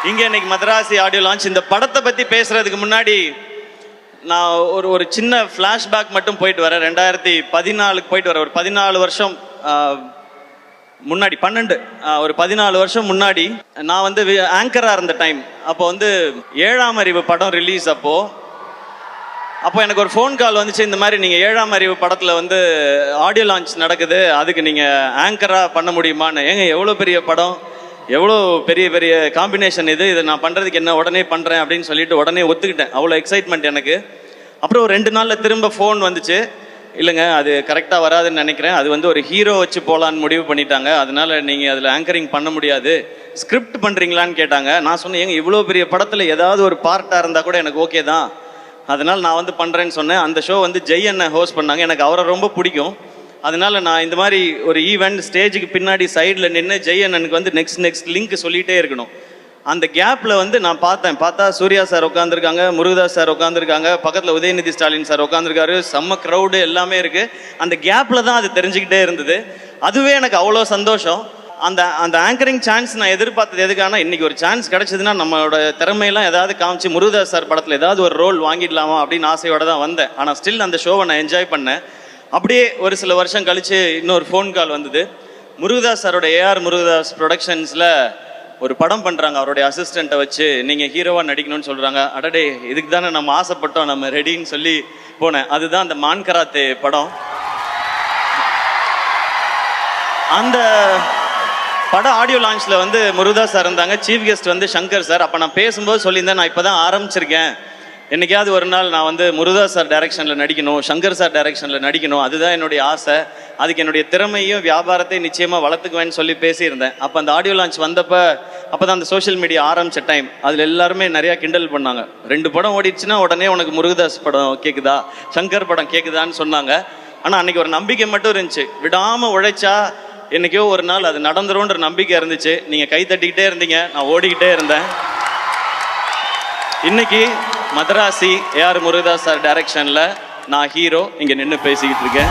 இங்கே இன்னைக்கு Madrasi audio launch. இந்த படத்தை பற்றி பேசுறதுக்கு முன்னாடி நான் ஒரு சின்ன ஃப்ளாஷ்பேக் மட்டும் போயிட்டு வரேன். 2014 போயிட்டு வரேன். ஒரு 14 வருஷம் முன்னாடி, ஒரு 14 வருஷம் முன்னாடி நான் வந்து ஆங்கராக இருந்த டைம். அப்போ வந்து 7ஆம் அறிவு படம் ரிலீஸ். அப்போ எனக்கு ஒரு ஃபோன் கால் வந்துச்சு, இந்த மாதிரி நீங்கள் 7ஆம் அறிவு படத்தில் வந்து ஆடியோ லான்ச் நடக்குது, அதுக்கு நீங்கள் ஆங்கராக பண்ண முடியுமான்னு. ஏங்க எவ்வளோ பெரிய படம், எவ்வளோ பெரிய பெரிய காம்பினேஷன் இதை நான் பண்ணுறதுக்கு என்ன உடனே பண்ணுறேன் அப்படின்னு சொல்லிட்டு உடனே ஒத்துக்கிட்டேன். அவ்வளோ எக்ஸைட்மெண்ட் எனக்கு. அப்புறம் ஒரு 2 நாளில் திரும்ப ஃபோன் வந்துச்சு, இல்லைங்க அது கரெக்டாக வராதுன்னு நினைக்கிறேன், அது வந்து ஒரு ஹீரோ வச்சு போகலான்னு முடிவு பண்ணிட்டாங்க, அதனால் நீங்கள் அதில் ஆங்கரிங் பண்ண முடியாது, ஸ்கிரிப்ட் பண்ணுறீங்களான்னு கேட்டாங்க. நான் சொன்னேன், ஏங்க இவ்வளோ பெரிய படத்தில் ஏதாவது ஒரு பார்ட்டாக இருந்தால் கூட எனக்கு ஓகே தான், அதனால் நான் வந்து பண்ணுறேன்னு சொன்னேன். அந்த ஷோ வந்து ஜெய் அண்ணன் ஹோஸ்ட் பண்ணாங்க. எனக்கு அவரை ரொம்ப பிடிக்கும். அதனால் நான் இந்த மாதிரி ஒரு ஈவெண்ட் ஸ்டேஜுக்கு பின்னாடி சைடில் நின்று ஜெய் அண்ணனுக்கு வந்து நெக்ஸ்ட் லிங்க் சொல்லிகிட்டே இருக்கணும். அந்த கேப்பில் வந்து நான் பார்த்தா சூர்யா சார் உட்காந்துருக்காங்க, முருகதாஸ் சார் உட்காந்துருக்காங்க, பக்கத்தில் உதயநிதி ஸ்டாலின் சார் உட்காந்துருக்காரு, செம்ம க்ரௌடு எல்லாமே இருக்குது. அந்த கேப்பில் தான் அது தெரிஞ்சுக்கிட்டே இருந்தது. அதுவே எனக்கு அவ்வளோ சந்தோஷம். அந்த ஆங்கரிங் சான்ஸ் நான் எதிர்பார்த்தது எதுக்கான, இன்றைக்கி ஒரு சான்ஸ் கிடச்சிதுன்னா நம்மளோட திறமையெல்லாம் ஏதாவது காமிச்சு முருகதாஸ் சார் படத்தில் ஏதாவது ஒரு ரோல் வாங்கிடலாமா அப்படின்னு ஆசையோடு தான் வந்தேன். ஆனால் ஸ்டில் அந்த ஷோவை நான் என்ஜாய் பண்ணேன். அப்படியே ஒரு சில வருஷம் கழித்து இன்னொரு ஃபோன் கால் வந்தது. முருகதாஸ் சாரோட ஏஆர் முருகதாஸ் ப்ரொடக்ஷன்ஸில் ஒரு படம் பண்ணுறாங்க, அவருடைய அசிஸ்டண்ட்டை வச்சு நீங்கள் ஹீரோவாக நடிக்கணும்னு சொல்கிறாங்க. அடடே, இதுக்கு தானே நம்ம ஆசைப்பட்டோம், நம்ம ரெடின்னு சொல்லி போனேன். அதுதான் அந்த மான் கராத்தே படம். அந்த படம் ஆடியோ லான்ச்சில் வந்து முருகதாஸ் சார் இருந்தாங்க, சீஃப் கெஸ்ட் வந்து சங்கர் சார். அப்போ நான் பேசும்போது சொல்லியிருந்தேன், நான் இப்போ தான் ஆரம்பிச்சிருக்கேன், என்னைக்காவது ஒரு நாள் நான் வந்து முருகதாஸ் சார் டைரக்ஷனில் நடிக்கணும், சங்கர் சார் டைரக்ஷனில் நடிக்கணும், அதுதான் என்னுடைய ஆசை, அதுக்கு என்னுடைய திறமையும் வியாபாரத்தையும் நிச்சயமாக வளர்த்துக்குவேன்னு சொல்லி பேசியிருந்தேன். அப்போ அந்த ஆடியோ லான்ச் வந்தப்போ அப்போ தான் அந்த சோஷியல் மீடியா ஆரம்பித்த டைம். அதில் எல்லாருமே நிறையா கிண்டல் பண்ணாங்க. 2 படம் ஓடிடுச்சுன்னா உடனே உனக்கு முருகதாஸ் படம் கேட்குதா, சங்கர் படம் கேட்குதான்னு சொன்னாங்க. ஆனால் அன்றைக்கி ஒரு நம்பிக்கை மட்டும் இருந்துச்சு, விடாமல் உழைச்சா என்றைக்கோ ஒரு நாள் அது நடந்துரும்ன்ற நம்பிக்கை இருந்துச்சு. நீங்கள் கை தட்டிக்கிட்டே இருந்தீங்க, நான் ஓடிக்கிட்டே இருந்தேன். இன்னைக்கு மதராசி ஏஆர் முருகதாஸ் சார் டைரக்ஷனில் நான் ஹீரோ இங்கே நின்று பேசிக்கிட்டு இருக்கேன்.